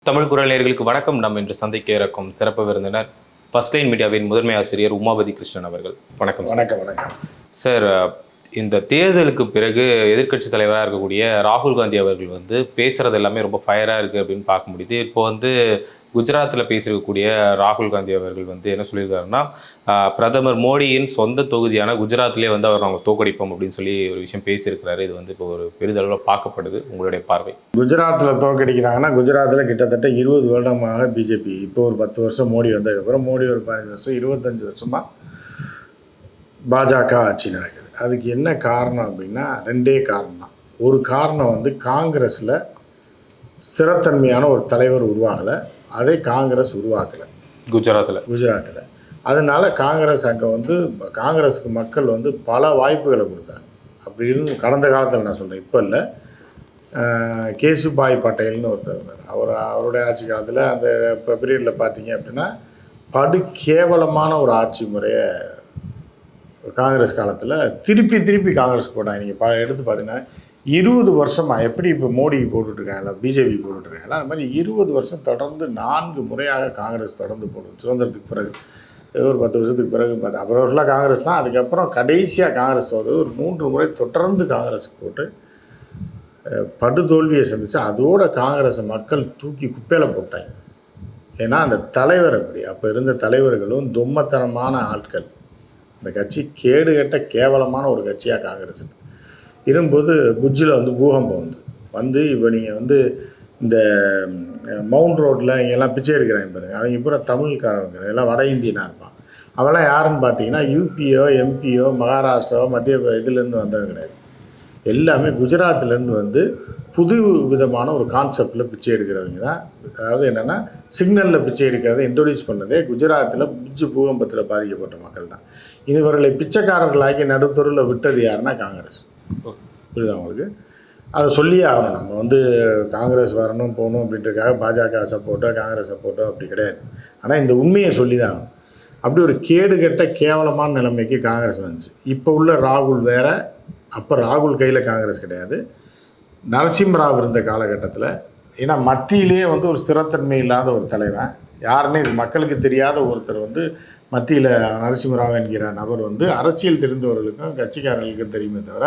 தமிழ் குரல் நேயர்களுக்கு வணக்கம். நாம் இன்று சந்திக்க இருக்கும் சிறப்பு விருந்தினர் ஃபர்ஸ்ட் லைன் மீடியாவின் முதன்மை ஆசிரியர் உமாபதி கிருஷ்ணன் அவர்கள். வணக்கம் சார். வணக்கம். வணக்கம் சார், இந்த தேர்தலுக்கு பிறகு எதிர்க்கட்சி தலைவராக இருக்கக்கூடிய ராகுல் காந்தி அவர்கள் பேசுறது எல்லாமே ரொம்ப ஃபயராக இருக்குது அப்படின்னு பார்க்க முடியுது. இப்போ குஜராத்தில் பேசியிருக்கக்கூடிய ராகுல் காந்தி அவர்கள் என்ன சொல்லியிருக்காருன்னா, பிரதமர் மோடியின் சொந்த தொகுதியான குஜராத்திலே அவர் நாங்கள் தோக்கடிப்போம் அப்படின்னு சொல்லி ஒரு விஷயம் பேசியிருக்கிறாரு. இது இப்போ ஒரு பெரிதளவில் பார்க்கப்படுது. உங்களுடைய பார்வை? குஜராத்தில் தோற்கடிக்கிறாங்கன்னா, குஜராத்தில் கிட்டத்தட்ட 20 வருடமாக பிஜேபி, இப்போ ஒரு 10 வருஷம் மோடி வந்ததுக்கப்புறம், மோடி ஒரு 15 வருஷம் 25 வருஷமாக பாஜக ஆட்சி நடக்குது. அதுக்கு என்ன காரணம் அப்படின்னா, ரெண்டே காரணம் தான். ஒரு காரணம் காங்கிரஸில் ஸ்திரத்தன்மையான ஒரு தலைவர் உருவாகலை, அதை காங்கிரஸ் உருவாக்கலை குஜராத்தில். அதனால காங்கிரஸ் அங்கே காங்கிரஸுக்கு மக்கள் பல வாய்ப்புகளை கொடுத்தாங்க. அப்படி இருந்து கடந்த காலத்தில் நான் சொல்கிறேன், இப்போ இல்லை. கேசுபாய் பட்டேல்னு ஒருத்தர் இருந்தார். அவருடைய ஆட்சி காலத்தில் அந்த இப்போ பீரியடில் பார்த்தீங்க அப்படின்னா, படு கேவலமான ஒரு ஆட்சி முறையை காங்கிரஸ் காலத்தில் திருப்பி காங்கிரஸ் போட்டாங்க. நீங்கள் எடுத்து பார்த்தீங்கன்னா 20 வருஷமாக எப்படி இப்போ மோடிக்கு போட்டுட்ருக்காங்களா, பிஜேபி போட்டுட்ருக்காங்களா, அது மாதிரி 20 வருஷம் தொடர்ந்து 4 முறையாக காங்கிரஸ் தொடர்ந்து போடுது. சுதந்திரத்துக்கு பிறகு ஒரு 10 வருஷத்துக்கு பிறகு அப்புறம் ஃபுல்லாக காங்கிரஸ் தான். அதுக்கப்புறம் கடைசியாக காங்கிரஸ் ஒரு 3 முறை தொடர்ந்து காங்கிரஸுக்கு போட்டு படுதோல்வியை சந்திச்சு, அதோட காங்கிரஸை மக்கள் தூக்கி குப்பையில் போட்டாங்க. ஏன்னா அந்த தலைவர் அப்படி, அப்போ இருந்த தலைவர்களும் தொம்மத்தனமான ஆட்கள். இந்த கட்சி கேடுகட்ட கேவலமான ஒரு கட்சியாக காங்கிரஸ் இருக்கும்போது குஜில் பூகம்பம் இப்போ நீங்கள் இந்த மவுண்ட் ரோட்டில் இங்கெல்லாம் பிச்சை எடுக்கிறாங்க பாருங்கள், அவங்க பூரா தமிழ்காரங்க, எல்லாம் வட இந்தியனாக இருப்பான். அவெல்லாம் யாருன்னு பார்த்தீங்கன்னா யூபியோ எம்பியோ மகாராஷ்டிராவோ மத்திய இதுலேருந்து வந்தவங்க கிடையாது. எல்லாமே குஜராத்திலேருந்து புது விதமான ஒரு கான்செப்டில் பிச்சை எடுக்கிறவங்க தான். அதாவது என்னென்னா, சிக்னலில் பிச்சை எடுக்கிறத இன்ட்ரடியூஸ் பண்ணதே குஜராத்தில் பூகம்பத்தில் பாதிக்கப்பட்ட மக்கள் தான். இவர்களை பிச்சைக்காரர்களாக்கி நடுத்தருவில் விட்டது யாருன்னா காங்கிரஸ். புரியுது அவங்களுக்கு? அதை சொல்லியே ஆகணும். நம்ம காங்கிரஸ் வரணும் போகணும் அப்படின்றதுக்காக பாஜக சப்போர்ட்டோ காங்கிரஸ் சப்போர்ட்டோ அப்படி கிடையாது. ஆனால் இந்த உண்மையை சொல்லி தான் ஆகணும். அப்படி ஒரு கேடுகட்ட கேவலமான நிலைமைக்கு காங்கிரஸ் வந்துச்சு. இப்போ உள்ள ராகுல் வேறு, அப்போ ராகுல் கையில் காங்கிரஸ் கிடையாது. நரசிம்மராவ் இருந்த காலகட்டத்தில், ஏன்னா மத்தியிலே ஒரு ஸ்திரத்தன்மை இல்லாத ஒரு தலைவன், யாருன்னு இது மக்களுக்கு தெரியாத ஒருத்தர் மத்தியில் நரசிம்மராவ் என்கிற நபர் அரசியல் தெரிந்தவர்களுக்கும் கட்சிக்காரர்களுக்கும் தெரியுமே தவிர,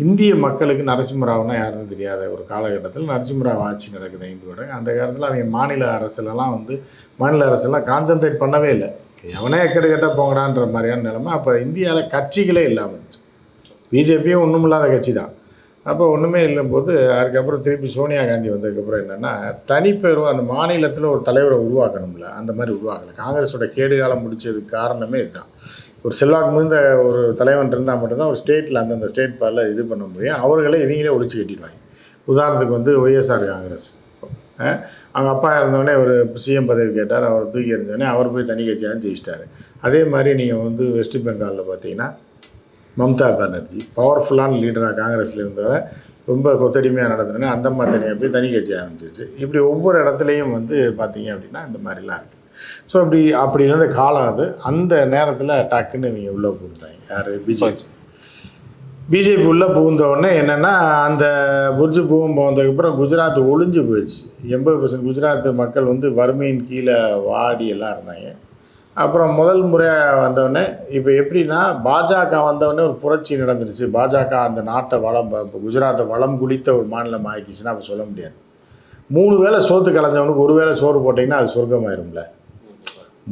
இந்திய மக்களுக்கு நரசிம்மராவ்னா யாருன்னு தெரியாத ஒரு காலகட்டத்தில் நரசிம்மராவ் ஆட்சி நடக்குது 5 வருடம். அந்த காலத்தில் அவங்க மாநில அரசெல்லாம் கான்சன்ட்ரேட் பண்ணவே இல்லை. எவனே எக்கடு கட்ட போங்கடான்ற மாதிரியான நிலைமை. அப்போ இந்தியாவில் கட்சிகளே இல்லாமல் இருந்துச்சு. பிஜேபியும் ஒன்றும் இல்லாத கட்சி தான். அப்போ ஒன்றுமே இல்லைம்போது, அதுக்கப்புறம் திருப்பி சோனியா காந்தி வந்ததுக்கப்புறம் என்னென்னா, தனிப்பெரும் அந்த மாநிலத்தில் ஒரு தலைவரை உருவாக்கணும்ல, அந்த மாதிரி உருவாக்கலை. காங்கிரஸோட கேடுகாலம் முடிச்சதுக்கு காரணமே இதுதான். ஒரு செல்வாக்கு மிகுந்த ஒரு தலைவன் இருந்தால் மட்டும்தான் ஒரு ஸ்டேட்டில் அந்தந்த ஸ்டேட் பாரில் இது பண்ண முடியும். அவர்களே இவங்களே ஒழிச்சு கட்டிடுவாங்க. உதாரணத்துக்கு ஒய்எஸ்ஆர் காங்கிரஸ், அவங்க அப்பா இருந்தோடனே ஒரு சிஎம் பதவி கேட்டார், அவர் தூக்கி இருந்தோடனே அவர் போய் தனி கட்சியாக ஜெயிச்சிட்டார். அதே மாதிரி நீங்கள் வெஸ்ட் பெங்காலில் பார்த்தீங்கன்னா மம்தா பானர்ஜி பவர்ஃபுல்லான லீடராக காங்கிரஸில் இருந்தவரை ரொம்ப கொத்தடிமையாக நடந்தோடனே அந்த மாதிரி தனியாக போய் தனி கட்சி ஆரம்பிச்சிச்சு. இப்படி ஒவ்வொரு இடத்துலையும் பார்த்தீங்க அப்படின்னா இந்த மாதிரிலாம் இருக்குது. ஸோ அப்படி இருந்த காலம் அது. அந்த நேரத்தில் டக்குன்னு நீங்கள் உள்ளே புகுந்தாங்க. யார்? பிஜேபி உள்ளே புகுந்தவுடனே என்னென்னா, அந்த புர்ஜு பூகம்பம் வந்ததுக்கப்புறம் குஜராத் ஒளிஞ்சு போயிடுச்சு. 80% குஜராத் மக்கள் வறுமையின் கீழே வாடி எல்லாம் இருந்தாங்க. அப்புறம் முதல் முறையாக வந்தோடனே இப்போ எப்படின்னா, பாஜக வந்தவுடனே ஒரு புரட்சி நடந்துருச்சு. பாஜக அந்த நாட்டை இப்போ குஜராத்தை வளம் குளித்த ஒரு மாநிலம் ஆகிடுச்சுன்னா அப்போ சொல்ல முடியாது. 3 வேளை சோத்து கலைஞ்சவனுக்கு 1 வேளை சோறு போட்டிங்கன்னா அது சொர்க்கமாயிரும்ல.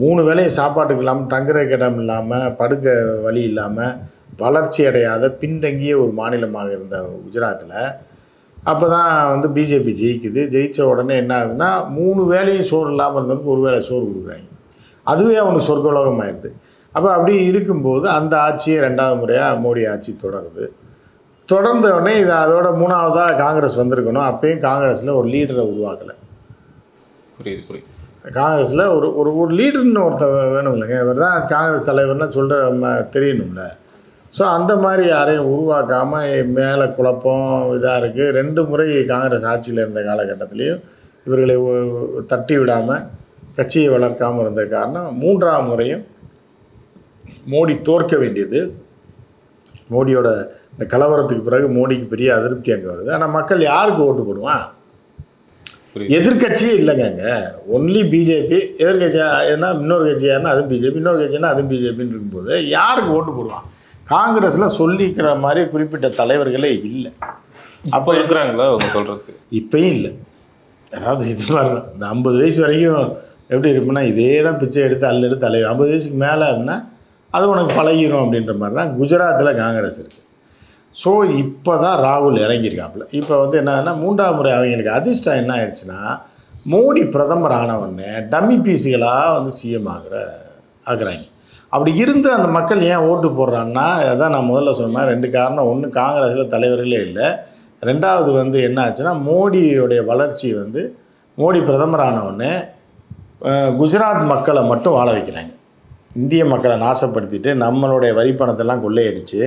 3 வேளையும் சாப்பாட்டுக்கு இல்லாமல், தங்குறதுக்கு இடம் இல்லாமல், படுக்க வழி இல்லாமல், வளர்ச்சி அடையாத பின்தங்கிய ஒரு மாநிலமாக இருந்த குஜராத்தில் அப்போ தான் பிஜேபி ஜெயிக்குது. ஜெயித்த உடனே என்ன ஆகுதுன்னா, 3 வேளையும் சோறு இல்லாமல் இருந்தவனுக்கு 1 வேளை சோறு கொடுக்குறாங்க. அதுவே அவனுக்கு சொர்க்கலோகம் ஆயிடுது. அப்போ அப்படி இருக்கும்போது அந்த ஆட்சியை 2வது முறையாக மோடி ஆட்சி தொடர்ந்த உடனே இது அதோட 3வதாக காங்கிரஸ் வந்திருக்கணும். அப்பயும் காங்கிரஸில் ஒரு லீடரை உருவாக்கலை. புரியுது. காங்கிரஸில் ஒரு லீடர்னு ஒருத்தர் வேணும் இல்லைங்க. இவர் தான் காங்கிரஸ் தலைவர்னு சொல்கிற தெரியணும்ல. ஸோ அந்த மாதிரி யாரையும் உருவாக்காமல் மேலே குழப்பம் இதாக இருக்குது. 2 முறை காங்கிரஸ் ஆட்சியில் இருந்த காலகட்டத்திலையும் இவர்களை தட்டி விடாமல் கட்சியை வளர்க்காமல் இருந்த காரணம், 3ஆம் முறையும் மோடி தோற்க வேண்டியது. மோடியோட இந்த கலவரத்துக்கு பிறகு மோடிக்கு பெரிய அதிருப்தி அங்கே வருது. ஆனால் மக்கள் யாருக்கு ஓட்டு போடுவான்? எதிர்கட்சியே இல்லைங்க. Only BJP. எதிர்கட்சியா ஏன்னா இன்னொரு கட்சி யாருன்னா அதுவும் பிஜேபி, இன்னொரு கட்சினா அதுவும் பிஜேபின்னு இருக்கும்போது யாருக்கு ஓட்டு போடுவான்? காங்கிரஸில் சொல்லிக்கிற மாதிரி குறிப்பிட்ட தலைவர்களே இல்லை. அப்போ இருக்கிறாங்களா அவங்க சொல்கிறதுக்கு? இப்பயும் இல்லை. அதாவது இது மாதிரி இந்த 50 வயசு வரைக்கும் எப்படி இருக்குன்னா இதே தான் பிச்சை எடுத்து அல்லெடு தலைவர். 50 வயசுக்கு மேலே அப்படின்னா அது உனக்கு பழகிடும் அப்படின்ற மாதிரி தான் குஜராத்தில் காங்கிரஸ் இருக்குது. ஸோ இப்போ தான் ராகுல் இறங்கியிருக்காப்புல. இப்போ வந்து என்னன்னா 3ஆம் முறை அவங்களுக்கு அதிர்ஷ்டம் என்ன ஆயிடுச்சுன்னா, மோடி பிரதமர் ஆனவுடனே டம்மி பீஸுகளாக வந்து சிஎம் ஆகுறாங்க. அப்படி இருந்து அந்த மக்கள் ஏன் ஓட்டு போடுறான்னா, அதான் நான் முதல்ல சொன்னேன் 2 காரணம். ஒன்று, காங்கிரஸில் தலைவர்களே இல்லை. 2வது வந்து என்ன ஆச்சுன்னா, மோடியோடைய வளர்ச்சி வந்து மோடி பிரதமர் ஆனவுடனே குஜராத் மக்களை மட்டும் வாழ வைக்கிறாங்க. இந்திய மக்களை நாசப்படுத்திட்டு நம்மளுடைய வரி பணத்தெல்லாம் கொள்ளையடித்து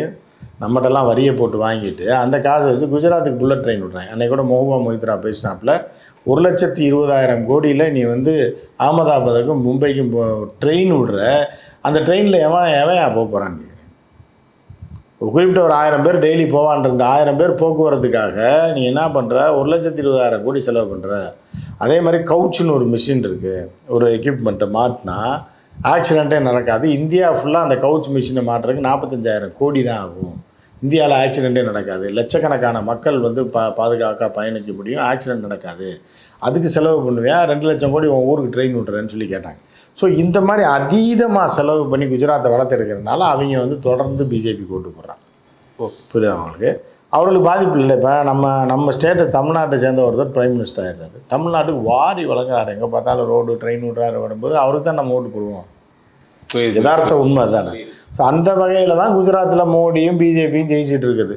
நம்மகிட்டலாம் வரியை போட்டு வாங்கிட்டு அந்த காசை வச்சு குஜராத்துக்கு புல்லட் ட்ரெயின் விட்றாங்க. அன்றைக்கி கூட மொஹபூபா மொய்த்ரா பேசினாப்புல 1,20,000 கோடியில் நீ வந்து அகமதாபாத்துக்கும் மும்பைக்கும் ட்ரெயின் விடுற, அந்த ட்ரெயினில் எவன் போக போகிறான்னு கேட்குறேன். குறிப்பிட்ட ஒரு 1000 பேர் டெய்லி போவான் இருந்த 1000 பேர் போக்குவரத்துக்காக நீ என்ன பண்ணுற, 1,20,000 கோடி செலவு பண்ணுற. அதே மாதிரி கவுச்சுன்னு ஒரு மிஷின் இருக்குது, ஒரு எக்யூப்மெண்ட்டை மாட்டினா ஆக்சிடெண்ட்டே நடக்காது. இந்தியா ஃபுல்லாக அந்த கவுச் மிஷினை மாட்டுறதுக்கு 45,000 கோடி தான் ஆகும். இந்தியாவில் ஆக்சிடெண்ட்டே நடக்காது. லட்சக்கணக்கான மக்கள் வந்து பாதுகாக்க பயணிக்க முடியும், ஆக்சிடெண்ட் நடக்காது. அதுக்கு செலவு பண்ணுவேன். 2 லட்சம் கோடி உன் ஊருக்கு ட்ரெயின் விட்டுறேன்னு சொல்லி கேட்டாங்க. ஸோ இந்த மாதிரி அதீதமாக செலவு பண்ணி குஜராத்தை வளர்த்துருக்கிறதுனால அவங்க வந்து தொடர்ந்து பிஜேபி ஓட்டு போடுறாங்க. புரியுது அவர்களுக்கு பாதிப்பு இல்லை. இப்போ நம்ம ஸ்டேட்டு தமிழ்நாட்டை சேர்ந்த ஒருத்தர் பிரைம் மினிஸ்டர் ஆகிடுறாரு. தமிழ்நாட்டுக்கு வாரி வழங்குறாரு. எங்கே பார்த்தாலும் ரோடு ட்ரெயின் விட்றாரு வரும்போது அவருக்கு தான் நம்ம ஓட்டு போடுவோம். யதார்த்த உண்மை தானே. ஸோ அந்த வகையில் தான் குஜராத்தில் மோடியும் பிஜேபியும் ஜெயிச்சிட்டு இருக்குது.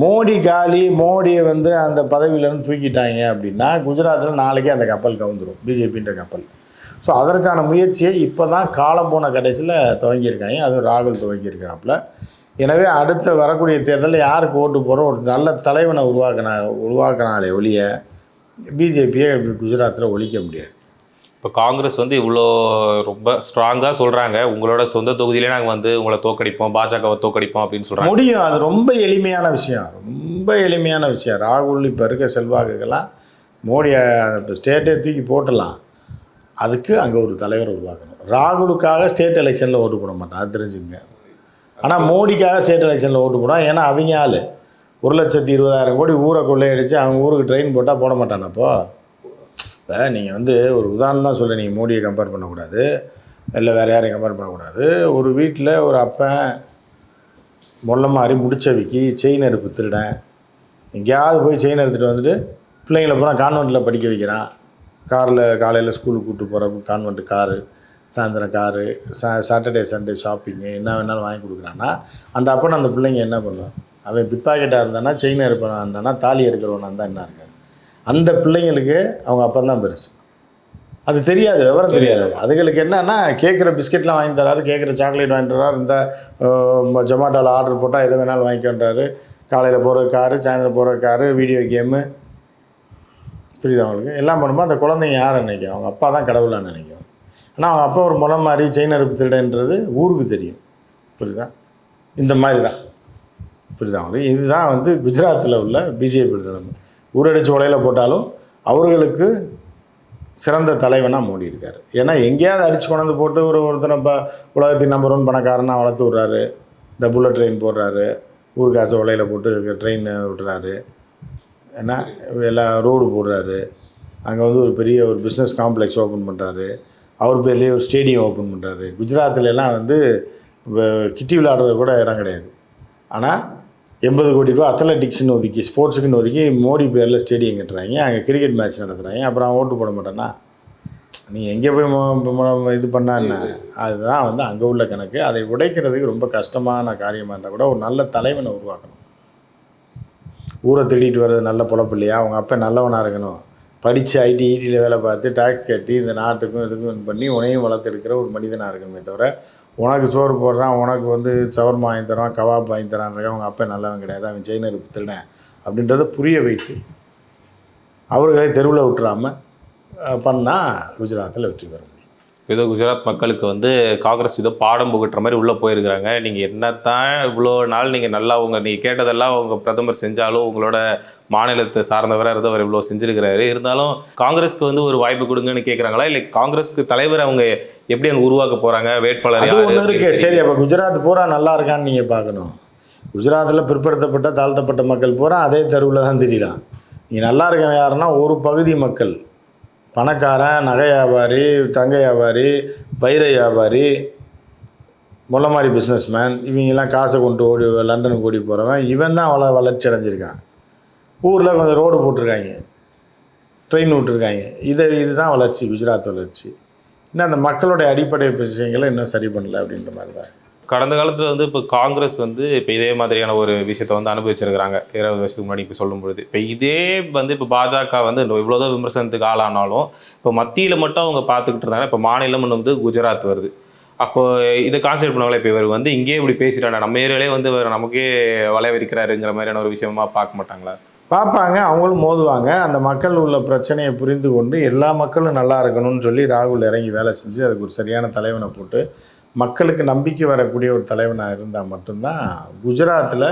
மோடி காலி, மோடியை வந்து அந்த பதவியிலேருந்து தூக்கிட்டாங்க அப்படின்னா குஜராத்தில் நாளைக்கே அந்த கப்பல் கவுந்துடும், பிஜேபின்ற கப்பல். ஸோ அதற்கான முயற்சியை இப்போ தான் காலம் போன கடைசியில் துவங்கியிருக்காங்க. அதுவும் ராகுல் துவங்கியிருக்கிறாப்புல. எனவே அடுத்த வரக்கூடிய தேர்தலில் யாருக்கு ஓட்டு போகிறோம், ஒரு நல்ல தலைவனை உருவாக்கினாலே ஒழிய பிஜேபியை குஜராத்தில் ஒழிக்க முடியாது. இப்போ காங்கிரஸ் வந்து இவ்வளோ ரொம்ப ஸ்ட்ராங்காக சொல்கிறாங்க, உங்களோட சொந்த தொகுதியிலே நாங்கள் வந்து உங்களை தோக்கடிப்போம், பாஜகவை தோக்கடிப்போம் அப்படின்னு சொல்கிறாங்க. முடியும். அது ரொம்ப எளிமையான விஷயம், ரொம்ப எளிமையான விஷயம். ராகுல் இப்போ இருக்க செல்வாக்குக்கெல்லாம் மோடியை இப்போ ஸ்டேட்டே தூக்கி போட்டலாம். அதுக்கு அங்கே ஒரு தலைவரை உருவாக்கணும். ராகுலுக்காக ஸ்டேட் எலெக்ஷனில் ஓட்டு போட மாட்டான், அது தெரிஞ்சுங்க. ஆனால் மோடிக்காக ஸ்டேட் எலெக்ஷனில் ஓட்டு போடான். ஏன்னா அவங்க ஆள் 1,20,000 கோடி ஊரை கொள்ளையடிச்சு அவங்க ஊருக்கு ட்ரெயின் போட்டால் போட மாட்டானப்போ. இப்போ நீங்கள் வந்து ஒரு உதாரணம் தான் சொல்ல, நீங்கள் மோடியை கம்பேர் பண்ணக்கூடாது, இல்லை வேறு யாரையும் கம்பேர் பண்ணக்கூடாது. ஒரு வீட்டில் ஒரு அப்பன் மொல்ல மாதிரி முடிச்சவிக்கி செயின் எடுப்பு திருடன் எங்கேயாவது போய் செயின் எடுத்துகிட்டு வந்துட்டு பிள்ளைங்களை பூரா கான்வெண்ட்டில் படிக்க வைக்கிறான். காரில் காலையில் ஸ்கூலுக்கு கூப்பிட்டு போகிற கான்வெண்ட்டு காரு, சாயந்தரம் காரு, சாட்டர்டே சண்டே ஷாப்பிங்கு என்ன வேணாலும் வாங்கி கொடுக்குறான்னா அந்த அப்பன் அந்த பிள்ளைங்க என்ன பண்ணுவான்? அவன் பிட் பாக்கெட்டாக இருந்தானா, செயின் எடுப்பவனாக இருந்தானா, தாலி எடுக்கிறவனாக இருந்தால் என்ன இருக்காது? அந்த பிள்ளைங்களுக்கு அவங்க அப்பன் தான் பெருசு. அது தெரியாது, விவரம் தெரியாது. அதுகளுக்கு என்னன்னா கேட்குற பிஸ்கெட்லாம் வாங்கி தராரு, கேட்குற சாக்லேட் வாங்கி தராரு, இந்த ஜொமேட்டோவில் ஆர்டர் போட்டால் எதை வேணாலும் வாங்கிக்கொண்டாரு. காலையில் போகிற காரு, சாயந்தரம் போகிற காரு, வீடியோ கேமு, புரியுது அவங்களுக்கு எல்லாம் பண்ணும்போது அந்த குழந்தைங்க யாரை நினைக்கும்? அவங்க அப்பா தான் கடவுளாக நினைக்கும். ஆனால் அவங்க அப்பா ஒரு முளை மாதிரி செயின் அறுப்பு திருடன்றது ஊருக்கு தெரியும். புரியுதா? இந்த மாதிரி தான், புரியுதா அவங்களுக்கு? இதுதான் வந்து குஜராத்தில் உள்ள பிஜேபி தலைமை. ஊரடிச்சு உலையில் போட்டாலும் அவர்களுக்கு சிறந்த தலைவனாக மோடி இருக்கார். ஏன்னா எங்கேயாவது அடித்து கொண்டு போட்டு ஒருத்தனை இப்போ உலகத்தின் நம்பர் 1 பணக்காரனாக வளர்த்து விட்றாரு. இந்த புல்லட் ட்ரெயின் போடுறாரு, ஊர் காசை உலையில் போட்டு ட்ரெயின் விட்டுறாரு, ஏன்னா எல்லாம் ரோடு போடுறாரு. அங்கே வந்து ஒரு பெரிய ஒரு பிஸ்னஸ் காம்ப்ளெக்ஸ் ஓப்பன் பண்ணுறாரு. அவர் பேர்லேயே ஒரு ஸ்டேடியம் ஓப்பன் பண்ணுறாரு. குஜராத்திலலாம் வந்து கிட்டி விளையாடுறது கூட இடம் கிடையாது. ஆனால் 80 கோடி ரூபா அத்லட்டிக்ஸ்னு ஒதுக்கி, ஸ்போர்ட்ஸுக்குன்னு ஒதுக்கி மோடி பேரில் ஸ்டேடியம் கட்டுறாங்க. அங்கே கிரிக்கெட் மேட்ச் நடத்துகிறாங்க. அப்புறம் அவன் ஓட்டு போட மாட்டானா? நீ எங்கே போய் இது பண்ணா என்ன? அதுதான் வந்து அங்கே உள்ள கணக்கு. அதை உடைக்கிறதுக்கு ரொம்ப கஷ்டமான காரியமாக இருந்தால் கூட ஒரு நல்ல தலைவனை உருவாக்கணும். ஊரை திருடிட்டு வர்றது நல்ல பொழப்பு இல்லையா? அவங்க அப்போ நல்லவனாக இருக்கணும். படித்து ஐடியில் வேலை பார்த்து டேக்ஸ் கட்டி இந்த நாட்டுக்கும் இதுக்கும் பண்ணி உனையும் வளர்த்துருக்கிற ஒரு மனிதனாக இருக்கணுமே தவிர, உனக்கு சோறு போடுறான், உனக்கு வந்து சவர்மா வாங்கி தரான், கபாப் வாங்கி தரான்றாங்க, அவங்க அப்போ நல்லவன் கிடையாது, அவன் செயின் எடுப்பு திருடன் அப்படின்றத புரிய வைத்து அவர்களை தெருவில் விட்டுறாமல் பண்ணால் குஜராத்தில் வெற்றி பெற முடியும். ஏதோ குஜராத் மக்களுக்கு வந்து காங்கிரஸ் ஏதோ பாடம் புகட்டுற மாதிரி உள்ளே போயிருக்கிறாங்க. நீங்கள் என்னத்தான் இவ்வளோ நாள் நீங்கள் நல்லா நீங்கள் கேட்டதெல்லாம் உங்கள் பிரதமர் செஞ்சாலும் உங்களோட மாநிலத்தை சார்ந்தவராக இருந்து அவர் இவ்வளோ செஞ்சுருக்கிறாரு. இருந்தாலும் காங்கிரஸ்க்கு வந்து ஒரு வாய்ப்பு கொடுங்கன்னு கேட்குறாங்களா? இல்லை காங்கிரஸ்க்கு தலைவர் அவங்க எப்படி அங்கே உருவாக்க போகிறாங்க, வேட்பாளர் யாரு இருக்கு? சரி, அப்போ குஜராத் பூரா நல்லா இருக்கான்னு நீங்கள் பார்க்கணும். குஜராத்தில் பிற்படுத்தப்பட்ட தாழ்த்தப்பட்ட மக்கள் பூரா அதே தெருவில் தான் தெரியலாம். நீங்கள் நல்லா இருக்கவன் யாருன்னா ஒரு பகுதி மக்கள், பணக்காரன், நகை வியாபாரி, தங்க வியாபாரி, வைர வியாபாரி, முள்ளமாரி பிஸ்னஸ்மேன், இவங்கெல்லாம் காசை கொண்டு ஓடி லண்டனுக்கு ஓடி போகிறவன், இவன் தான் வளர்ச்சி அடைஞ்சிருக்கான். ஊரில் கொஞ்சம் ரோடு போட்டிருக்காங்க, ட்ரெயின் விட்டுருக்காங்க. இதுதான் வளர்ச்சி, குஜராத் வளர்ச்சி. இன்னும் அந்த மக்களுடைய அடிப்படை விஷயங்களை இன்னும் சரி பண்ணல அப்படின்ற மாதிரி தான். கடந்த காலத்தில் வந்து இப்போ காங்கிரஸ் வந்து இப்போ இதே மாதிரியான ஒரு விஷயத்தை வந்து அனுபவிச்சிருக்கிறாங்க 20 வருஷத்துக்கு முன்னாடி. இப்போ சொல்லும்பொழுது இப்போ இதே வந்து இப்போ பாஜக வந்து இவ்வளோதான் விமர்சனத்துக்கு ஆளானாலும் இப்போ மத்தியில் மட்டும் அவங்க பார்த்துக்கிட்டு இருந்தாங்க. இப்போ மாநிலம் வந்து குஜராத் வருது. அப்போ இதை கான்சென்ட்ரேட் பண்ணாங்களே, இப்போ இவர் வந்து இங்கேயே இப்படி பேசிட்டாங்க, நம்ம ஏரியாலே வந்து இவர் நமக்கே வளைவிருக்கிறாருங்கிற மாதிரியான ஒரு விஷயமா பார்க்க மாட்டாங்களா? பார்ப்பாங்க, அவங்களும் மோதுவாங்க. அந்த மக்கள் உள்ள பிரச்சனையை புரிந்து கொண்டு எல்லா மக்களும் நல்லா இருக்கணும்னு சொல்லி ராகுல் இறங்கி வேலை செஞ்சு அதுக்கு ஒரு சரியான தலைவனை போட்டு மக்களுக்கு நம்பிக்கை வரக்கூடிய ஒரு தலைவனாக இருந்தால் மட்டும்தான் குஜராத்தில்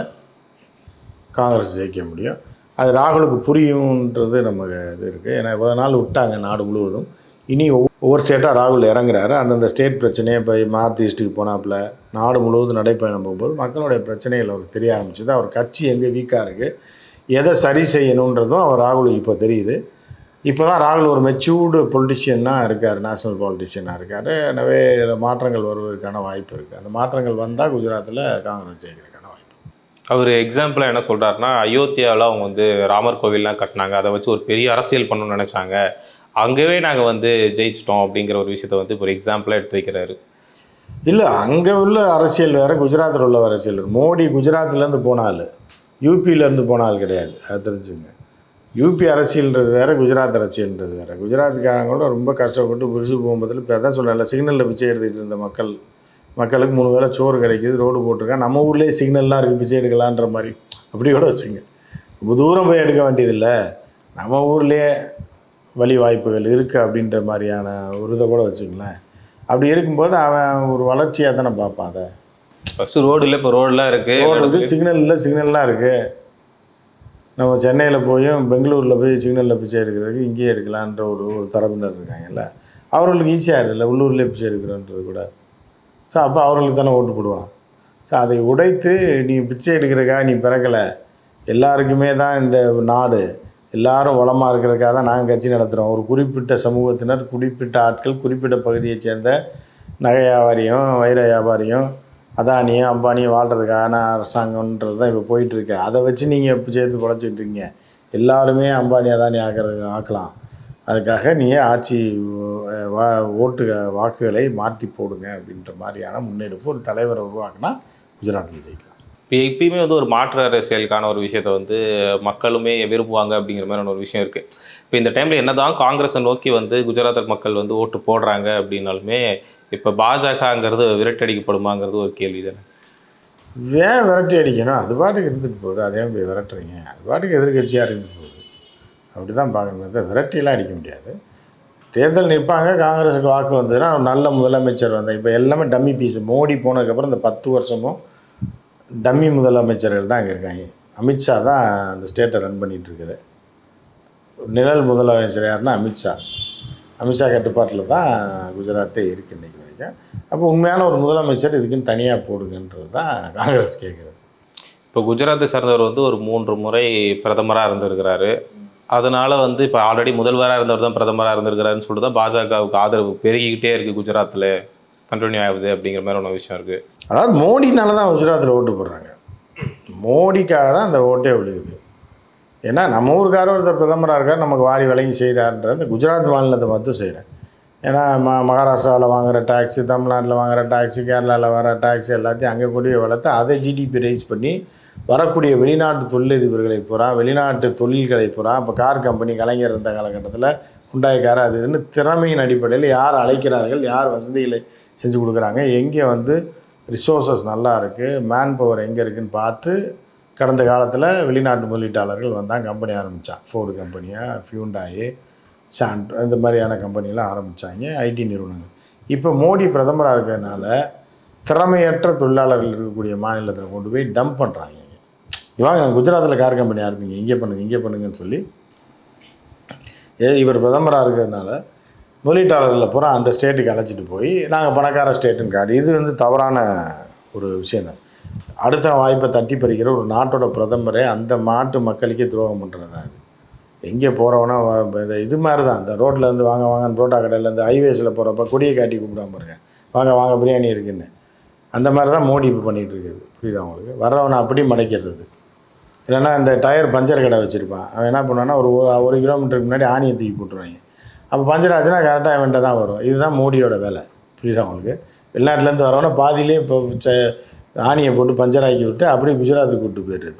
காங்கிரஸ் ஜெயிக்க முடியும். அது ராகுலுக்கு புரியுன்றது நமக்கு இது இருக்குது. ஏன்னா இவ்வளோ நாள் விட்டாங்க நாடு முழுவதும். இனி ஒவ்வொரு ஸ்டேட்டாக ராகுல் இறங்குறாரு. அந்தந்த ஸ்டேட் பிரச்சனையை இப்போ நார்த் ஈஸ்ட்டுக்கு போனாப்புல நாடு முழுவதும் நடைப்பயணம் போகும்போது மக்களுடைய பிரச்சனைகள் அவருக்கு தெரிய ஆரம்பிச்சுது. அவர் கட்சி எங்கே வீக்காக இருக்குது, எதை சரி செய்யணுன்றதும் அவர் ராகுலுக்கு இப்போ தெரியுது. இப்போ தான் ராகுல் ஒரு மெச்சூர்டு பொலிட்டிஷியனாக இருக்கார், நேஷனல் பொலிட்டிஷியனாக இருக்கார். எனவே இதில் மாற்றங்கள் வருவதற்கான வாய்ப்பு இருக்குது. அந்த மாற்றங்கள் வந்தால் குஜராத்தில் காங்கிரஸ் ஜெயிக்கிறதுக்கான வாய்ப்பு. அவர் எக்ஸாம்பிளாக என்ன சொல்கிறாருன்னா, அயோத்தியாவில் அவங்க வந்து ராமர் கோவில்லாம் கட்டினாங்க, அதை வச்சு ஒரு பெரிய அரசியல் பண்ணணும்னு நினச்சாங்க, அங்கேயே நாங்கள் வந்து ஜெயிச்சிட்டோம் அப்படிங்கிற ஒரு விஷயத்தை வந்து இப்போ ஒரு எக்ஸாம்பிளாக எடுத்து வைக்கிறாரு. இல்லை, அங்கே உள்ள அரசியல் வேறு, குஜராத்தில் உள்ள அரசியல் வேறு. மோடி குஜராத்லேருந்து போனாள், யூபியிலேருந்து போனால் கிடையாது, அது தெரிஞ்சுங்க. யூபி அரசியல்ன்றது வேறு, குஜராத் அரசியல்ன்றது வேறு. குஜராத்துக்காரங்களோட ரொம்ப கஷ்டப்பட்டு புரிசு போகும்போதில் இப்போ அதான் சொல்லலை, சிக்னலில் பிச்சை எடுத்துகிட்டு இருந்த மக்களுக்கு 3 வேளை சோறு கிடைக்கிது, ரோடு போட்டிருக்கேன், நம்ம ஊர்லேயே சிக்னல்லாம் இருக்குது பிச்சை எடுக்கலான்ற மாதிரி அப்படி கூட வச்சுங்க. ரொம்ப தூரம் போய் எடுக்க வேண்டியதில்லை, நம்ம ஊர்லேயே வழி வாய்ப்புகள் இருக்குது அப்படின்ற மாதிரியான ஒரு இதை கூட வச்சுங்களேன். அப்படி இருக்கும்போது அவன் ஒரு வளர்ச்சியாக தானே பார்ப்பான். அதை ஃபஸ்ட்டு ரோடு இல்லை, இப்போ ரோடெலாம் இருக்குது, ரோடு இருக்குது, சிக்னல் இல்லை, சிக்னல்லாம் இருக்குது. நம்ம சென்னையில் போயும் பெங்களூரில் போய் சிக்னலில் பிச்சை எடுக்கிறதுக்கு இங்கேயே எடுக்கலான்ற ஒரு தரப்பினர் இருக்காங்கல்ல, அவர்களுக்கு ஈஸியாக இருக்குல்ல உள்ளூர்லேயே பிச்சை எடுக்கிறோன்றது கூட. ஸோ அப்போ அவர்களுக்கு தானே ஓட்டு போடுவான். ஸோ அதை உடைத்து நீ பிச்சை எடுக்கிறதுக்காக நீ பிறக்கலை, எல்லாருக்குமே தான் இந்த நாடு, எல்லாரும் வளமாக இருக்கிறதுக்காக தான் நாங்கள் கட்சி நடத்துகிறோம். ஒரு குறிப்பிட்ட சமூகத்தினர், குறிப்பிட்ட ஆட்கள், குறிப்பிட்ட பகுதியைச் சேர்ந்த நகை வியாபாரியும் வைர வியாபாரியும் அதானியும் அம்பானியும் வாழ்கிறதுக்கான அரசாங்கன்றது தான் இப்போ போயிட்டுருக்கு. அதை வச்சு நீங்கள் இப்போ சேர்த்து பொழைச்சிட்டு இருக்கீங்க. எல்லாருமே அம்பானி அதானி ஆக்கலாம். அதுக்காக நீங்கள் ஆட்சி வாக்குகளை மாற்றி போடுங்க அப்படின்ற மாதிரியான முன்னெடுப்பு ஒரு தலைவரை உருவாக்குனா குஜராத்தில் ஜெயிக்கலாம். இப்போ எப்பயுமே வந்து ஒரு மாற்று அரசியலுக்கான ஒரு விஷயத்த வந்து மக்களுமே விரும்புவாங்க அப்படிங்கிற மாதிரியான ஒரு விஷயம் இருக்குது. இப்போ இந்த டைமில் என்ன தான் காங்கிரஸை நோக்கி வந்து குஜராத் மக்கள் வந்து ஓட்டு போடுறாங்க அப்படின்னாலுமே இப்போ பாஜகங்கிறது விரட்டடிக்கப்படுமாங்கிறது ஒரு கேள்வி தானே. ஏன் விரட்டி அடிக்கணும்? அது பாட்டுக்கு இருந்துட்டு போகுது, அதே போய் விரட்டுறீங்க. அது பாட்டுக்கு எதிர்கட்சியாக இருந்துட்டு போகுது, அப்படி தான் பார்க்கணும். விரட்டிலாம் அடிக்க முடியாது. தேர்தல் நிற்பாங்க, காங்கிரஸுக்கு வாக்கு வந்ததுன்னா நல்ல முதலமைச்சர் வந்தால், இப்போ எல்லாமே டம்மி பீஸு. மோடி போனதுக்கப்புறம் இந்த 10 வருஷமும் டம்மி முதலமைச்சர்கள் தான் அங்கே இருக்காங்க. அமித்ஷா தான் அந்த ஸ்டேட்டை ரன் பண்ணிகிட்டு இருக்குது. நிழல் முதலமைச்சர் யாருன்னா அமித்ஷா கட்டுப்பாட்டில் தான் குஜராத்தே இருக்குது இன்றைக்கி வரைக்கும். அப்போ உண்மையான ஒரு முதலமைச்சர் இதுக்குன்னு தனியாக போடுங்கன்றது தான் காங்கிரஸ் கேட்குறது. இப்போ குஜராத்தை சார்ந்தவர் வந்து ஒரு 3 முறை பிரதமராக இருந்திருக்கிறாரு. அதனால் வந்து இப்போ ஆல்ரெடி முதல்வராக இருந்தவர் தான் பிரதமராக இருந்திருக்கிறாருன்னு சொல்லிட்டு தான் பாஜகவுக்கு ஆதரவு பெருகிக்கிட்டே இருக்குது, குஜராத்தில் கண்டினியூ ஆகுது அப்படிங்கிற மாதிரி ஒன்று விஷயம் இருக்குது. அதாவது மோடினால தான் குஜராத்தில் ஓட்டு போடுறாங்க, மோடிக்காக தான் அந்த ஓட்டே விழுகுது. ஏன்னா நம்ம ஊருக்கார ஒருத்தர் பிரதமராக இருக்கார், நமக்கு வாரி வழங்கி செய்கிறாருன்ற இந்த குஜராத் மாநிலத்தை மட்டும் செய்கிறேன். ஏன்னா மகாராஷ்டிராவில் வாங்குகிற டேக்ஸு, தமிழ்நாட்டில் வாங்குகிற டேக்ஸு, கேரளாவில் வர டேக்ஸு எல்லாத்தையும் அங்கே கூடிய வளர்த்து அதை ஜிடிபி ரைஸ் பண்ணி வரக்கூடிய வெளிநாட்டு தொழிலதிபர்களை பூரா, வெளிநாட்டு தொழில்களை பூரா, இப்போ கார் கம்பெனி கலைஞர் இருந்த காலகட்டத்தில் ஹுண்டாய் கார் அது இதுன்னு திறமையின் அடிப்படையில் யார் அழைக்கிறார்கள், யார் வசதிகளை செஞ்சு கொடுக்குறாங்க, எங்கே வந்து ரிசோர்ஸஸ் நல்லா இருக்குது, மேன் பவர் எங்கே இருக்குதுன்னு பார்த்து கடந்த காலத்தில் வெளிநாட்டு முதலீட்டாளர்கள் வந்தால் கம்பெனி ஆரம்பித்தான். ஃபோர்டு கம்பெனியாக, ஹியூண்டாய், சாண்ட் இந்த மாதிரியான கம்பெனிலாம் ஆரம்பித்தாங்க, ஐடி நிறுவனங்கள். இப்போ மோடி பிரதமராக இருக்கிறதுனால திறமையற்ற தொழிலாளர்கள் இருக்கக்கூடிய மாநிலத்தில் கொண்டு போய் டம்ப் பண்ணுறாங்க. இவாங்க குஜராத்தில் கார் கம்பெனியாக இருப்பீங்க, இங்கே பண்ணுங்கன்னு சொல்லி இவர் பிரதமராக இருக்கிறதுனால முதலீட்டாளர்களை பூரா அந்த ஸ்டேட்டுக்கு அழைச்சிட்டு போய் நாங்கள் பணக்கார ஸ்டேட்டுன்னு காட்டி, இது வந்து தவறான ஒரு விஷயம் தான். அடுத்த வாய்ப்பை தட்டி பறிக்கிற ஒரு நாட்டோட பிரதமரே அந்த நாட்டு மக்களுக்கே துரோகம் பண்ணுறது தான். எங்கே போகிறவனா இந்த இது மாதிரி தான், இந்த ரோட்டில் இருந்து வாங்க வாங்கன்னு புரோட்டா கடையில் இந்த ஹைவேஸில் போகிறப்ப கொடியை காட்டி கூப்பிடாம பாருங்க, வாங்க வாங்க பிரியாணி இருக்குன்னு. அந்த மாதிரி தான் மோடி இப்போ பண்ணிகிட்டு இருக்குது. புரியுதா அவங்களுக்கு? வர்றவனை அப்படி மடைக்கிறது. இல்லைன்னா இந்த டயர் பஞ்சர் கடை வச்சுருப்பான், அவன் என்ன பண்ணுவான்னா ஒரு கிலோமீட்டருக்கு முன்னாடி ஆணியை தூக்கி போட்டுருவாங்க. அப்போ பஞ்சர் ஆச்சுன்னா கரெக்டாக அவன்கிட்ட தான் வரும். இதுதான் மோடியோட வேலை. புரியுதா அவங்களுக்கு? வெளிநாட்டிலேருந்து வரவனா பாதியிலே இப்போ ஆணியை போட்டு பஞ்சர் ஆக்கி விட்டு அப்படியே குஜராத்துக்கு கூப்பிட்டு போயிடுறது.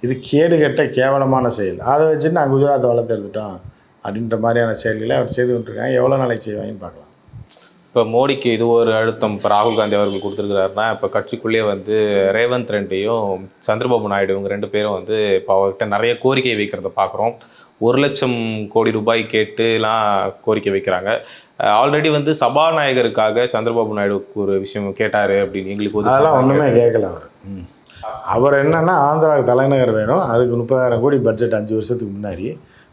இது கேடுகட்ட கேவலமான செயல். அதை வச்சுட்டு நான் குஜராத்தை வளர்த்து எடுத்துட்டோம் அப்படின்ற மாதிரியான செயல்களை அவர் செய்து கொண்டிருக்காங்க. எவ்வளோ நாளைக்கு செய்வாங்கன்னு பார்க்கலாம். இப்போ மோடிக்கு இது ஒரு அழுத்தம் இப்போ ராகுல் காந்தி அவர்கள் கொடுத்துருக்கிறாருன்னா, இப்போ கட்சிக்குள்ளேயே வந்து ரேவந்த் ரெட்டியும் சந்திரபாபு நாயுடு இவங்க 2 பேரும் வந்து இப்போ அவர்கிட்ட நிறைய கோரிக்கை வைக்கிறத பார்க்குறோம். 1,00,000 கோடி ரூபாய் கேட்டுலாம் கோரிக்கை வைக்கிறாங்க. ஆல்ரெடி வந்து சபாநாயகருக்காக சந்திரபாபு நாயுடு ஒரு விஷயம் கேட்டார் அப்படின்னு எங்களுக்கு அதெல்லாம் ஒன்றுமே கேட்கல அவர் என்னன்னா ஆந்திராவுக்கு தலைநகர் வேணும், அதுக்கு 30,000 கோடி பட்ஜெட் 5 வருஷத்துக்கு முன்னாடி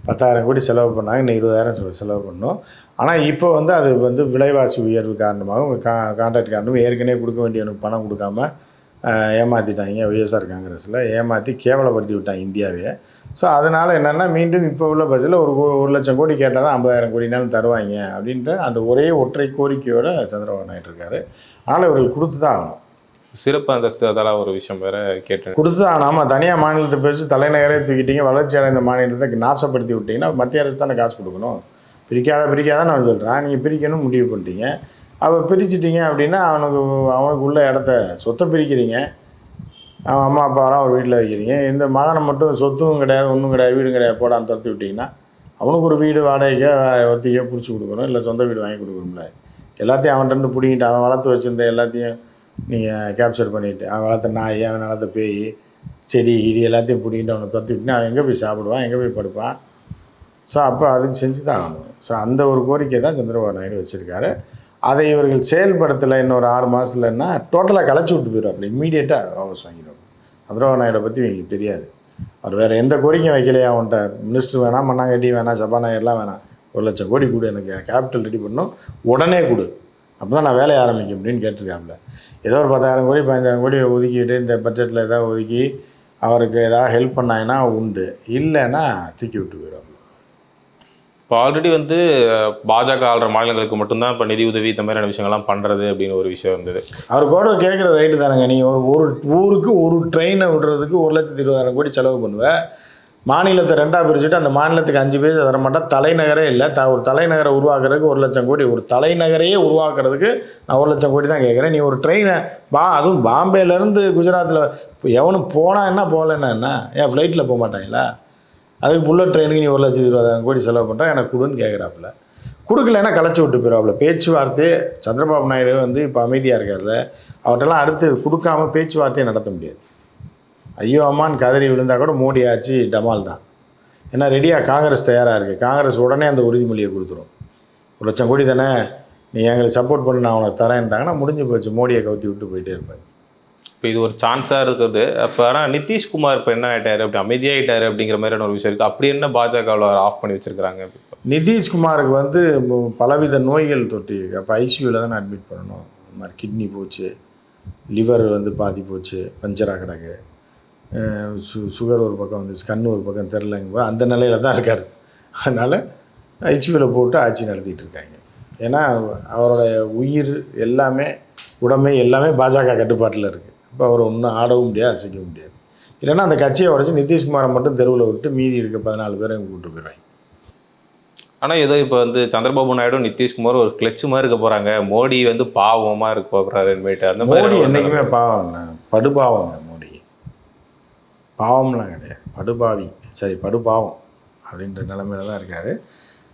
10,000 கோடி செலவு பண்ணாங்க, இன்னும் 20,000 செலவு பண்ணோம். ஆனால் இப்போ வந்து அது வந்து விலைவாசி உயர்வு காரணமாகவும் கான்ட்ராக்ட் காரணமும் ஏற்கனவே கொடுக்க வேண்டியவனுக்கு பணம் கொடுக்காம ஏமாற்றிட்டாங்க. ஒய்எஸ்ஆர் காங்கிரஸில் ஏமாற்றி கேவலப்படுத்தி விட்டாங்க இந்தியாவே. ஸோ அதனால் என்னென்னா மீண்டும் இப்போ உள்ள பட்ஜெட்டில் 1,00,000 கோடி கேட்டால் தான் 50,000 கோடினாலும் தருவாங்க அப்படின்ற அந்த ஒரே ஒற்றை கோரிக்கையோடு சந்திரபாபு நாயுடு இருக்கார். ஆனால் இவர்கள் கொடுத்து தான் ஆகணும். சிறப்பு அந்தஸ்து அதெல்லாம் ஒரு விஷயம் வேறு கேட்டு கொடுத்து தான் ஆமாம். தனியாக மாநிலத்தை பிரித்து தலைநகரே தூக்கிட்டீங்க, வளர்ச்சி அடைந்த மாநிலத்தை நாசப்படுத்தி விட்டிங்கன்னா மத்திய அரசு தானே காசு கொடுக்கணும். பிரிக்காத நான் சொல்கிறேன். நீங்கள் பிரிக்கணும் முடிவு பண்ணிட்டீங்க, அவள் பிரிச்சுட்டீங்க அப்படின்னா அவனுக்கு உள்ள இடத்த சொத்தை பிரிக்கிறீங்க, அவன் அம்மா அப்பாவெல்லாம் ஒரு வீட்டில் வைக்கிறீங்க. இந்த மகனை மட்டும் சொத்தும் கிடையாது ஒன்றும் கிடையாது வீடும் கிடையாது போடான்னு துரத்தி விட்டிங்கன்னா அவனுக்கு ஒரு வீடு வாடகைக்கோ ஒத்திக்கோ பிடிச்சி கொடுக்கணும், இல்லை சொந்த வீடு வாங்கி கொடுக்கணும்ல. எல்லாத்தையும் அவன்கிட்ட பிடிங்கிட்டு அவன் வளர்த்து வச்சுருந்த எல்லாத்தையும் நீங்கள் கேப்சர் பண்ணிவிட்டு அவன் வளர்த்த நாய், அவன் வளர்த்த பேய், செடி இடி எல்லாத்தையும் பிடிக்கிட்டு அவனை துரத்தி விட்டுனா அவன் எங்கே போய் சாப்பிடுவான், எங்கே போய் படுப்பான்? ஸோ அப்போ அதுக்கு செஞ்சு தான் ஆகணும். ஸோ அந்த ஒரு கோரிக்கை தான் சந்திரபாபு நாயுடு வச்சுருக்காரு. அதை இவர்கள் செயல்படுத்தலை. இன்னொரு 6 மாதத்துலன்னா டோட்டலாக கலைச்சி விட்டு போயிடும். அப்படி இம்மீடியட்டாக வாபஸ் வாங்கிடும். சந்திரபாபு நாயுடை பற்றி இவங்களுக்கு தெரியாது. அவர் வேறு எந்த கோரிக்கையும் வைக்கலையா? அவன்கிட்ட மினிஸ்டர் வேணாம், மண்ணாங்கட்டி வேணாம், சபாநாயகர்லாம் வேணாம், 1,00,000 கோடி கொடு, எனக்கு கேபிட்டல் ரெடி பண்ணணும், உடனே கொடு, அப்போ தான் நான் வேலையை ஆரம்பிக்க முடியும்னு கேட்டிருக்காப்புல. ஏதோ ஒரு 10,000 கோடி 15,000 கோடி ஒதுக்கிட்டு இந்த பட்ஜெட்டில் ஏதாவது ஒதுக்கி அவருக்கு ஏதாவது ஹெல்ப் பண்ணாங்கன்னா உண்டு, இல்லைன்னா தூக்கி விட்டு போயிடும். இப்போ ஆல்ரெடி வந்து பாஜக ஆளுற மாநிலங்களுக்கு மட்டும்தான் இப்போ நிதி உதவி இந்த மாதிரியான விஷயங்கள்லாம் பண்ணுறது அப்படின்னு ஒரு விஷயம் இருந்தது. அவர் கூட கேட்குற ரைட்டு தானேங்க. நீங்கள் ஒரு ஊருக்கு ஒரு ட்ரெயினை விடுறதுக்கு 1,20,000 கோடி செலவு பண்ணுவேன். மாநிலத்தை 2ஆக பிரிச்சுட்டு அந்த மாநிலத்துக்கு 5 பேர் தரமாட்டால் தலைநகரே இல்லை. ஒரு தலைநகரை உருவாக்குறதுக்கு 1,00,000 கோடி, ஒரு தலைநகரையே உருவாக்குறதுக்கு நான் 1,00,000 கோடி தான் கேட்குறேன். நீ ஒரு ட்ரெயினை அதுவும் பாம்பேலேருந்து குஜராத்தில் இப்போ எவனும் போனால் என்ன போகலன்னா என்ன, ஏன் ஃப்ளைட்டில் போக மாட்டாங்களா? அதுக்கு புல்லட் ட்ரெயினுக்கு நீ 1,20,000 கோடி செலவு பண்ணுறேன், எனக்கு கொடுன்னு கேட்குறாப்புல. கொடுக்கலன்னா கலைச்சி விட்டு போயிடுவாப்புல. பேச்சுவார்த்தையே சந்திரபாபு நாயுடு வந்து இப்போ அமைதியாக இருக்கார்ல, அவர்கிட்டலாம் அடுத்து கொடுக்காம பேச்சுவார்த்தையை நடத்த முடியாது. ஐயோ அம்மான்னு கதறி விழுந்தால் கூட மோடி ஆச்சு டமால் தான். ஏன்னா ரெடியாக காங்கிரஸ் தயாராக இருக்குது. காங்கிரஸ் உடனே அந்த உறுதிமொழியை கொடுத்துரும். 1,00,000 கோடி தானே, நீ எங்களுக்கு சப்போர்ட் பண்ணி நான் உனக்கு தரேன்ட்டாங்கன்னா முடிஞ்சு போச்சு, மோடியை கவுத்தி விட்டு போயிட்டே இருப்பாங்க. இப்போ இது ஒரு சான்ஸாக இருக்குது. அப்போ ஆனால் நிதிஷ்குமார் இப்போ என்ன ஆகிட்டார், அப்படி அமைதியாகிட்டார் அப்படிங்கிற மாதிரியான ஒரு விஷயம் இருக்குது. அப்படி என்ன பாஜகவில் ஆஃப் பண்ணி வச்சுருக்கிறாங்க? நிதிஷ்குமாருக்கு வந்து பலவித நோய்கள் தொட்டி, அப்போ ஐசியூவில் தானே அட்மிட் பண்ணணும். இந்த மாதிரி கிட்னி போச்சு, லிவர் வந்து பாதி போச்சு, பஞ்சராக கிடக்கு, சுகர் ஒரு பக்கம் வந்து கண் ஒரு பக்கம் தெரிலங்க, அந்த நிலையில் தான் இருக்கார். அதனால் ஐசியூவில் போட்டு ஆட்சி நடத்திட்டு இருக்காங்க. ஏன்னா அவருடைய உயிர் எல்லாமே உடமை எல்லாமே பாஜக கட்டுப்பாட்டில் இருக்குது. இப்போ அவர் ஒன்றும் ஆடவும் முடியாது, அசைக்கவும் முடியாது. இல்லைன்னா அந்த கட்சியை உடச்சி நிதிஷ்குமாரை மட்டும் தெருவில் விட்டு மீதி இருக்க 14 பேரையும் கூப்பிட்டு போயிடுவாங்க. ஆனால் ஏதோ இப்போ வந்து சந்திரபாபு நாயுடு நிதிஷ்குமார் ஒரு கிளச்சு மாதிரி இருக்க போகிறாங்க, மோடி வந்து பாவமாக இருக்க போகிறாரு. அந்த மோடி என்றைக்குமே பாவம்ண்ணா, படுபாவங்க. மோடி பாவம்லாம் கிடையாது, படுபாவி, சரி படுபாவம் அப்படின்ற நிலைமையில தான் இருக்கார்.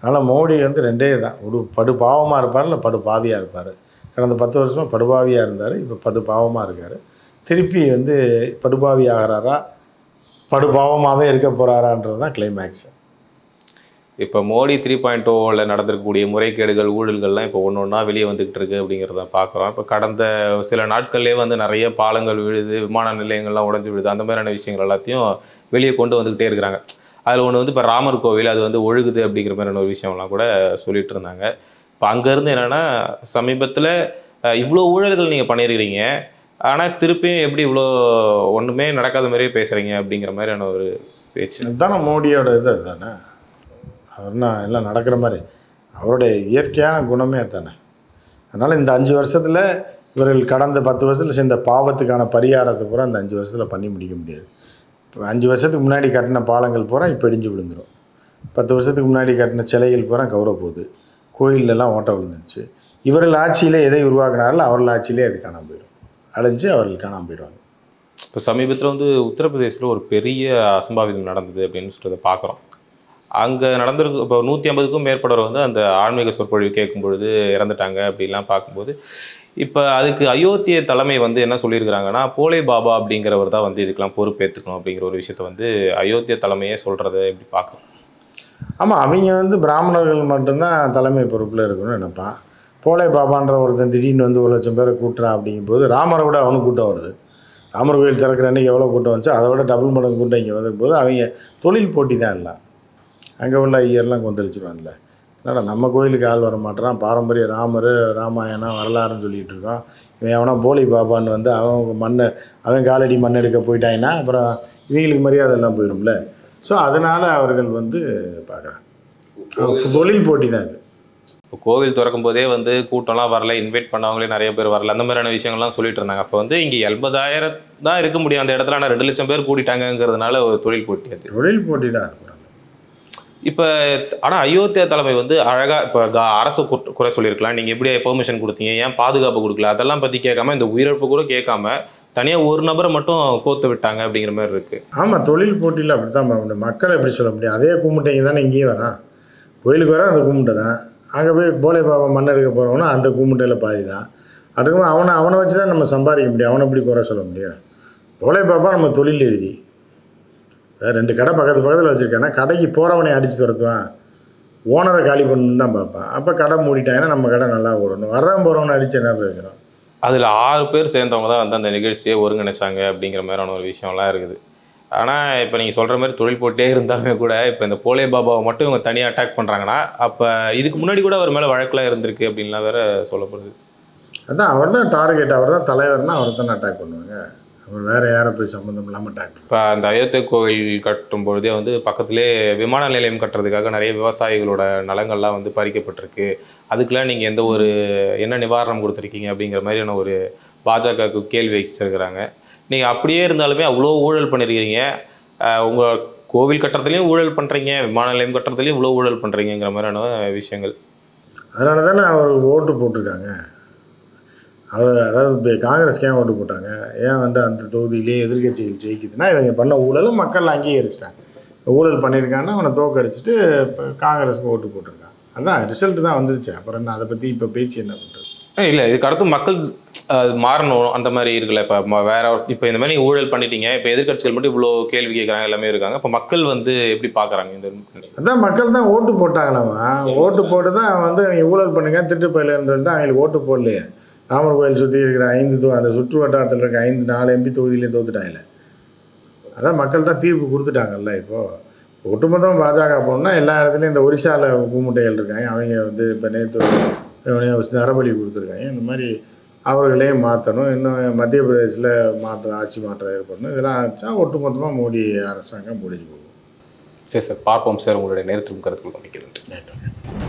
அதனால் மோடி வந்து 2 தான், ஒரு படுபாவமாக இருப்பார், இல்லை படுபாவியாக இருப்பார். கடந்த 10 வருஷமாக படுபாவியாக இருந்தார், இப்போ படுபாவமாக இருக்கார். திருப்பி வந்து படுபாவி ஆகிறாரா, படுபாவமாகவே இருக்க போகிறாரான்றது தான் கிளைமேக்ஸ். இப்போ மோடி 3.0ல நடந்திருக்கக்கூடிய முறைகேடுகள் ஊழல்கள்லாம் இப்போ ஒன்று ஒன்றா வெளியே வந்துகிட்டு இருக்கு அப்படிங்கிறத பார்க்குறோம். இப்போ கடந்த சில நாட்கள்லேயே வந்து நிறைய பாலங்கள் விழுது, விமான நிலையங்கள்லாம் உடைஞ்சு விழுது, அந்த மாதிரியான விஷயங்கள் எல்லாத்தையும் வெளியே கொண்டு வந்துக்கிட்டே இருக்கிறாங்க. அதில் ஒன்று வந்து இப்போ ராமர் கோவில் அது வந்து ஒழுகுது அப்படிங்கிற மாதிரியான ஒரு விஷயம்லாம் கூட சொல்லிட்டு இருந்தாங்க. இப்போ அங்கேருந்து என்னென்னா சமீபத்தில் இவ்வளோ ஊழல்கள் நீங்கள் பண்ணியிருக்கிறீங்க, ஆனால் திருப்பியும் எப்படி இவ்வளோ ஒன்றுமே நடக்காத மாதிரியே பேசுகிறீங்க அப்படிங்கிற மாதிரியான ஒரு பேச்சு. அதுதானே மோடியோட இது அதுதானே. அவர்னா எல்லாம் நடக்கிற மாதிரி அவருடைய இயற்கையான குணமே அதுதானே. அதனால் இந்த 5 வருஷத்தில் இவர்கள் கடந்த 10 வருஷத்தில் செஞ்ச பாவத்துக்கான பரிகாரத்தை பூரா இந்த 5 வருஷத்தில் பண்ணி முடிக்க முடியாது. இப்போ 5 வருஷத்துக்கு முன்னாடி கட்டின பாலங்கள் பூரா இப்போ இடிஞ்சு விழுந்துடும். 10 வருஷத்துக்கு முன்னாடி கட்டின சிலைகள் பூரா கௌரவ போகுது, கோயிலெல்லாம் ஓட்ட விழுந்துருச்சு. இவர்கள் ஆட்சியில் எதை உருவாக்குனாலும் அவர்கள் ஆட்சியிலே அது காணாமல் போயிடும், அழிஞ்சு அவர்கள் காணாமல் போயிடுவாங்க. இப்போ சமீபத்தில் வந்து உத்தரப்பிரதேசத்தில் ஒரு பெரிய அசம்பாவிதம் நடந்தது அப்படின்னு சொல்கிறத பார்க்குறோம். அங்கே நடந்திருக்கு. இப்போ 150க்கும் மேற்பட்டவர் வந்து அந்த ஆன்மீக சொற்பொழிவு கேட்கும் பொழுது இறந்துட்டாங்க அப்படிலாம் பார்க்கும்போது, இப்போ அதுக்கு அயோத்திய தலைமை வந்து என்ன சொல்லியிருக்கிறாங்கன்னா, போலே பாபா அப்படிங்கிறவர் தான் வந்து இதுக்கெல்லாம் பொறுப்பேற்றுக்கணும் அப்படிங்கிற ஒரு விஷயத்த வந்து அயோத்திய தலைமையே சொல்கிறத எப்படி பார்க்கணும்? ஆமாம், அவங்க வந்து பிராமணர்கள் மட்டும்தான் தலைமை பொறுப்பில் இருக்கணும்னு நினைப்பான். போலே பாபான்ற ஒருத்தன் திடீர்னு வந்து 1,00,000 பேரை கூட்டுறான் அப்படிங்கும்போது ராமரை விட அவனுக்கு கூட்டம் வருது. ராமர் கோயில் திறக்கிற அன்றைக்கி எவ்வளோ கூட்டம் வந்துச்சோ அதை விட டபுள் மடங்கு கூட்டம் இங்கே வந்தபோது அவங்க தொழில் போட்டி தான் இல்லை. அங்கே உள்ள ஐயர்லாம் கொந்தளிச்சிருவான்ல. என்னடா நம்ம கோயிலுக்கு ஆள் வர மாட்டேறான், பாரம்பரிய ராமர் ராமாயணம் வரலாறுன்னு சொல்லிகிட்டு இருக்கோம், இவன் எவனா போலி பாபான்னு வந்து அவன் காலடி மண் எடுக்க போயிட்டாங்கன்னா அப்புறம் இவங்களுக்கு மரியாதை எல்லாம் போயிடும்ல. ஸோ அதனால் அவர்கள் வந்து பார்க்குறாங்க, தொழில் போட்டி தான் இது. இப்போ கோவில் திறக்கும் போதே வந்து கூட்டம்லாம் வரல, இன்வைட் பண்ணவங்களே நிறைய பேர் வரல, அந்த மாதிரியான விஷயங்கள்லாம் சொல்லிட்டு இருந்தாங்க. அப்போ வந்து இங்கே 80,000 தான் இருக்க முடியும் அந்த இடத்துல, ஆனால் 2,00,000 பேர் கூட்டிட்டாங்கிறதுனால ஒரு தொழில் போட்டி. அது தொழில் போட்டி தான் இருக்கிறாங்க. இப்போ ஆனால் அயோத்தியா தலைமை வந்து அழகாக இப்போ அரசு குறை சொல்லியிருக்கலாம், நீங்கள் எப்படி பெர்மிஷன் கொடுத்தீங்க, ஏன் பாதுகாப்பு கொடுக்கல, அதெல்லாம் பற்றி கேட்காம இந்த உயிரிழப்பு கூட கேட்காம தனியாக ஒரு நபரை மட்டும் கோத்து விட்டாங்க அப்படிங்கிற மாதிரி இருக்குது. ஆமாம், தொழில் போட்டியில் அப்படி தான் மக்களை எப்படி சொல்ல முடியும். அதே கும்பிட்டைங்க தானே இங்கேயும் வரான், கோயிலுக்கு வர அந்த கும்பிட்டை தான். அங்கே போய் போலே பாபா மண் எடுக்க போகிறவனா அந்த கும்பிட்டையில் பாதி தான். அதுக்கு அவனை வச்சு தான் நம்ம சம்பாதிக்க முடியும், அவனை எப்படி குறை சொல்ல முடியும். போலே பாபா நம்ம தொழில் எதிரி. 2 கடை பக்கத்தில் வச்சுருக்காங்கன்னா கடைக்கு போகிறவனை அடித்து துரத்துவான், ஓனரை காலி பண்ணணுன்னு தான் பார்ப்பான். அப்போ கடை மூடிட்டாங்கன்னா நம்ம கடை நல்லா ஓடணும், வர்றவன் போகிறவனை அடித்து என்ன பிரயோஜனம். அதில் 6 பேர் சேர்ந்தவங்க தான் வந்து அந்த நிகழ்ச்சியை ஒருங்கிணைச்சாங்க அப்படிங்கிற மாதிரியான ஒரு விஷயம்லாம் இருக்குது. ஆனால் இப்போ நீங்கள் சொல்கிற மாதிரி தொழில் போட்டே இருந்தாலுமே கூட இப்போ இந்த போலே பாபாவை மட்டும் இவங்க தனியாக அட்டாக் பண்ணுறாங்கன்னா, அப்போ இதுக்கு முன்னாடி கூட அவர் மேலே வழக்கெலாம் இருந்திருக்கு அப்படின்லாம் வேற சொல்லப்படுது. அதான் அவர் தான் டார்கெட், அவர் தான் தலைவர்னா அவர் தானே அட்டாக் பண்ணுவாங்க, அவர் வேறு யாரை போய் சம்மந்தம் இல்லாமல் அட்டாக். இப்போ அந்த அயோத்தியா கோவில் கட்டும் பொழுதே வந்து பக்கத்திலே விமான நிலையம் கட்டுறதுக்காக நிறைய விவசாயிகளோட நலங்கள்லாம் வந்து பறிக்கப்பட்டிருக்கு, அதுக்கெலாம் நீங்கள் எந்த ஒரு என்ன நிவாரணம் கொடுத்துருக்கீங்க அப்படிங்கிற மாதிரியான ஒரு பாஜகவுக்கு கேள்வி வச்சிருக்கிறாங்க. நீங்கள் அப்படியே இருந்தாலுமே அவ்வளோ ஊழல் பண்ணியிருக்கீங்க, உங்கள் கோவில் கட்டுறதுலையும் ஊழல் பண்ணுறீங்க, விமான நிலையம் கட்டுறதுலையும் இவ்வளோ ஊழல் பண்ணுறீங்கிற மாதிரியான விஷயங்கள். அதனால தானே அவர் ஓட்டு போட்டிருக்காங்க. அதாவது காங்கிரஸ்க்கு ஏன் ஓட்டு போட்டாங்க, ஏன் வந்து அந்த தொகுதியிலே எதிர்கட்சிகள் ஜெயிக்குதுன்னா இவங்க பண்ண ஊழலும் மக்கள் அங்கீகரிச்சிட்டாங்க. ஊழல் பண்ணியிருக்காங்கன்னா அவனை தோக்கடிச்சிட்டு இப்போ காங்கிரஸுக்கு ஓட்டு போட்டிருக்காங்க. அதான் ரிசல்ட்டு தான் வந்துருச்சு. அப்புறம் என்ன அதை பற்றி இப்போ பேச்சு என்ன பண்ணுறது. இல்லை, இதுக்கு அடுத்து மக்கள் மாறணும் அந்த மாதிரி இருக்குல்ல. இப்போ வேற இப்போ இந்த மாதிரி ஊழல் பண்ணிட்டீங்க, இப்போ எதிர்கட்சிகள் மட்டும் இவ்வளோ கேள்வி கேட்குறாங்க, எல்லாமே இருக்காங்க. இப்போ மக்கள் வந்து எப்படி பார்க்குறாங்க இந்த? அதான் மக்கள் தான் ஓட்டு போட்டாங்களாமா, ஓட்டு போட்டு தான் வந்து அவங்க ஊழல் பண்ணுங்க திட்டு பயிலன்றது தான் அவங்களுக்கு ஓட்டு போடலையே. ராமர் கோயில் சுற்றி இருக்கிற அந்த சுற்று வட்டாரத்தில் இருக்க 4 எம்பி தொகுதியிலையும் தோத்துட்டாங்கல்ல. அதான் மக்கள் தான் தீர்ப்பு கொடுத்துட்டாங்கல்ல. இப்போது ஒட்டுமொத்தம் பாஜக போகணுன்னா எல்லா இடத்துலையும் இந்த ஒரிசாவில் கூமுட்டைகள் இருக்காங்க, அவங்க வந்து இப்போ நேற்று நரபலி கொடுத்துருக்காங்க. இந்த மாதிரி அவர்களையும் மாற்றணும், இன்னும் மத்திய பிரதேசில் ஆட்சி மாற்றம் ஏற்படணும். இதெல்லாம் ஆச்சா ஒட்டுமொத்தமாக மோடி அரசாங்கம் முடிஞ்சு போகும். சரி சார், பார்ப்போம் சார். உங்களுடைய நேரத்திற்கும் கருத்துக்கள் நம்பிக்கிறேன்.